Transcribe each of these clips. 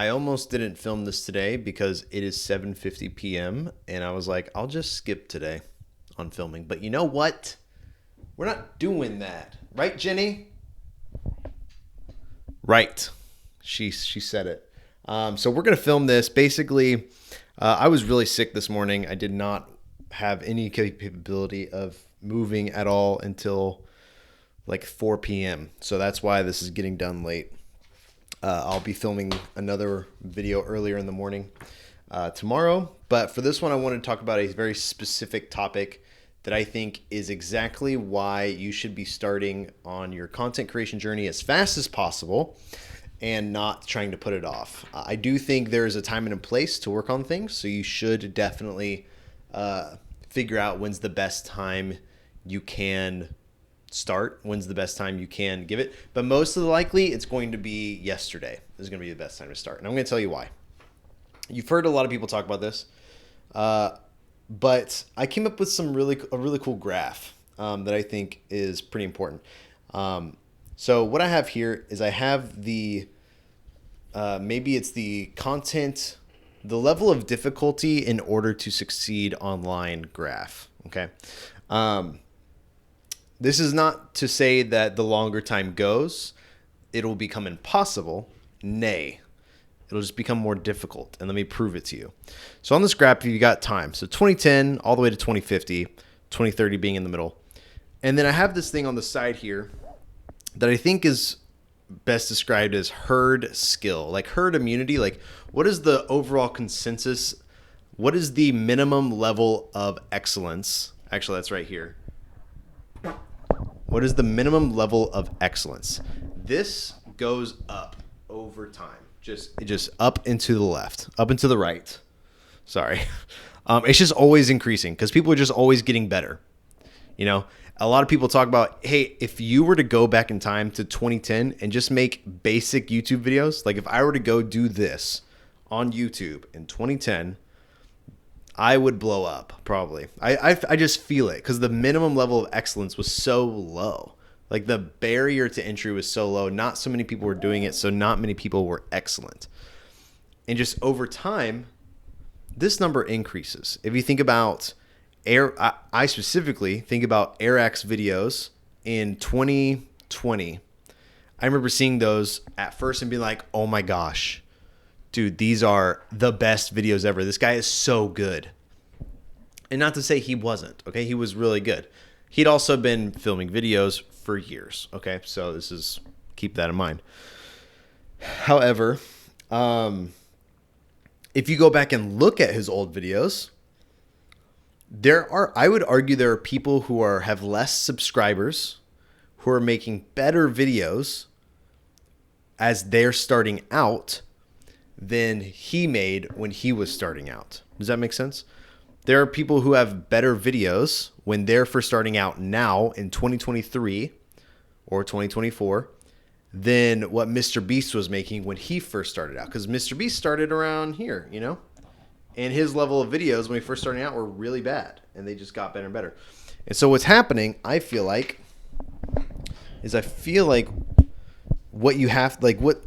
I almost didn't film this today because it is 7:50 p.m. and I was like, I'll just skip today on filming. But you know what? We're not doing that. Right, Jenny? Right. She said it. So we're going to film this. Basically, I was really sick this morning. I did not have any capability of moving at all until like 4 p.m. So that's why this is getting done late. I'll be filming another video earlier in the morning tomorrow. But for this one, I want to talk about a very specific topic that I think is exactly why you should be starting on your content creation journey as fast as possible and not trying to put it off. I do think there is a time and a place to work on things, so you should definitely figure out when's the best time you can start, when's the best time you can give it. But most of the likely, it's going to be yesterday is going to be the best time to start. And I'm going to tell you why. You've heard a lot of people talk about this, but I came up with a really cool graph that I think is pretty important. So what I have here is I have the maybe it's the content, the level of difficulty in order to succeed online graph. Okay. This is not to say that the longer time goes, it'll become impossible. Nay, it'll just become more difficult. And let me prove it to you. So on this graph, you got time. So 2010 all the way to 2050, 2030 being in the middle. And then I have this thing on the side here that I think is best described as herd skill, like herd immunity. Like, what is the overall consensus? What is the minimum level of excellence? Actually, that's right here. What is the minimum level of excellence? This goes up over time. Just up and to the left, up and to the right. Sorry. It's just always increasing because people are just always getting better. You know, a lot of people talk about, hey, if you were to go back in time to 2010 and just make basic YouTube videos, like if I were to go do this on YouTube in 2010, I would blow up probably. I just feel it because the minimum level of excellence was so low. Like the barrier to entry was so low. Not so many people were doing it, so not many people were excellent. And just over time, this number increases. If you think about I specifically think about airrack videos in 2020. I remember seeing those at first and being like, oh my gosh, dude, these are the best videos ever. This guy is so good. And not to say he wasn't, okay? He was really good. He'd also been filming videos for years, okay? So keep that in mind. However, if you go back and look at his old videos, I would argue there are people who have less subscribers who are making better videos as they're starting out than he made when he was starting out. Does that make sense? There are people who have better videos when they're first starting out now in 2023 or 2024 than what Mr. Beast was making when he first started out. Because Mr. Beast started around here, you know? And his level of videos when he first started out were really bad. And they just got better and better. And so what's happening, I feel like what you have, like what...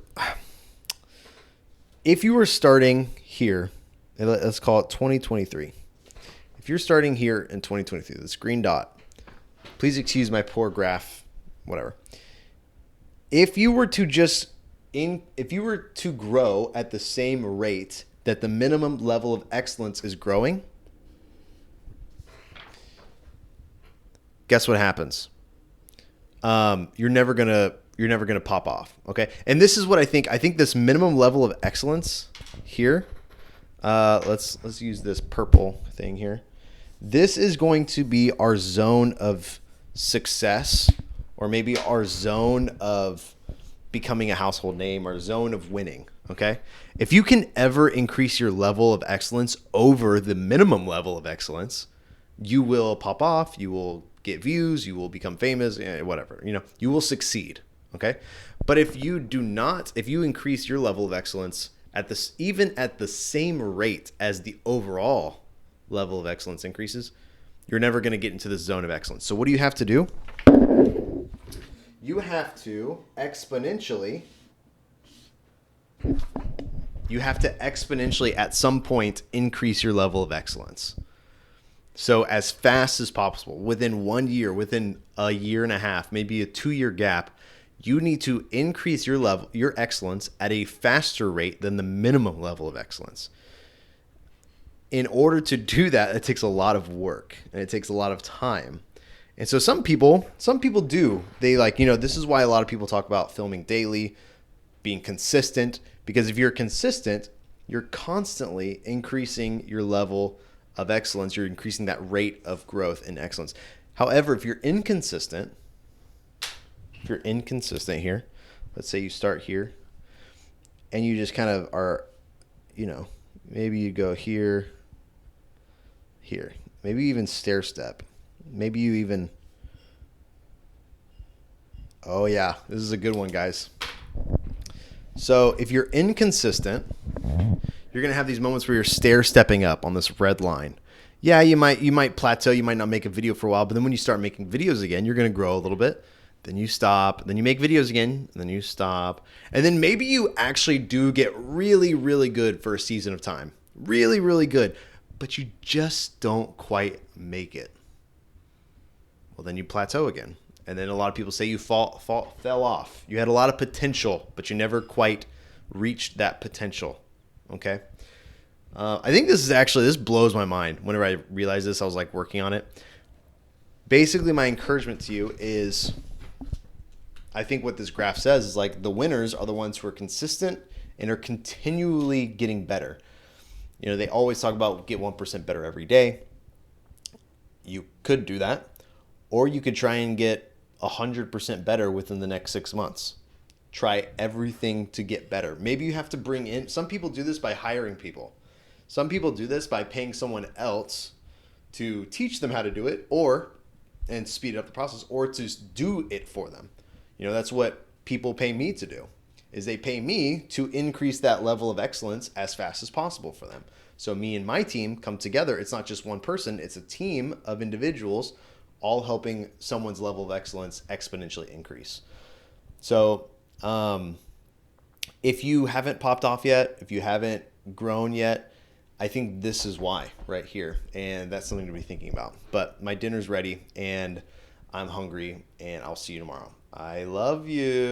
If you were starting here, let's call it 2023. If you're starting here in 2023, this green dot, please excuse my poor graph, whatever. If you were to grow at the same rate that the minimum level of excellence is growing, guess what happens? You're never gonna pop off, okay? And this is what I think. I think this minimum level of excellence here. Let's use this purple thing here. This is going to be our zone of success, or maybe our zone of becoming a household name, or zone of winning. Okay, if you can ever increase your level of excellence over the minimum level of excellence, you will pop off. You will get views. You will become famous. Whatever, you know, you will succeed. Okay, but if you increase your level of excellence even at the same rate as the overall level of excellence increases, you're never going to get into this zone of excellence. So what do you have to do? You have to exponentially you have to exponentially at some point increase your level of excellence. So as fast as possible, within 1 year, within a year and a half, maybe a 2-year gap, you need to increase your level, your excellence at a faster rate than the minimum level of excellence. In order to do that, it takes a lot of work and it takes a lot of time. And so some people do. They like, this is why a lot of people talk about filming daily, being consistent, because if you're consistent, you're constantly increasing your level of excellence. You're increasing that rate of growth and excellence. However, if you're inconsistent here, let's say you start here and you just kind of are, maybe you go here, maybe even stair step. Maybe you even, oh yeah, this is a good one, guys. So if you're inconsistent, you're going to have these moments where you're stair stepping up on this red line. Yeah, you might plateau, you might not make a video for a while, but then when you start making videos again, you're going to grow a little bit. Then you stop, then you make videos again, and then you stop. And then maybe you actually do get really, really good for a season of time. Really, really good. But you just don't quite make it. Well, then you plateau again. And then a lot of people say you fell off. You had a lot of potential, but you never quite reached that potential. Okay? I think this blows my mind. Whenever I realized this, I was like working on it. Basically, my encouragement to you is, I think what this graph says is like the winners are the ones who are consistent and are continually getting better. They always talk about get 1% better every day. You could do that. Or you could try and get 100% better within the next 6 months. Try everything to get better. Maybe you have to bring in, some people do this by hiring people. Some people do this by paying someone else to teach them how to do it and speed up the process, or to do it for them. That's what people pay me to do, is they pay me to increase that level of excellence as fast as possible for them. So me and my team come together. It's not just one person. It's a team of individuals all helping someone's level of excellence exponentially increase. So if you haven't popped off yet, if you haven't grown yet, I think this is why right here. And that's something to be thinking about. But my dinner's ready and I'm hungry, and I'll see you tomorrow. I love you.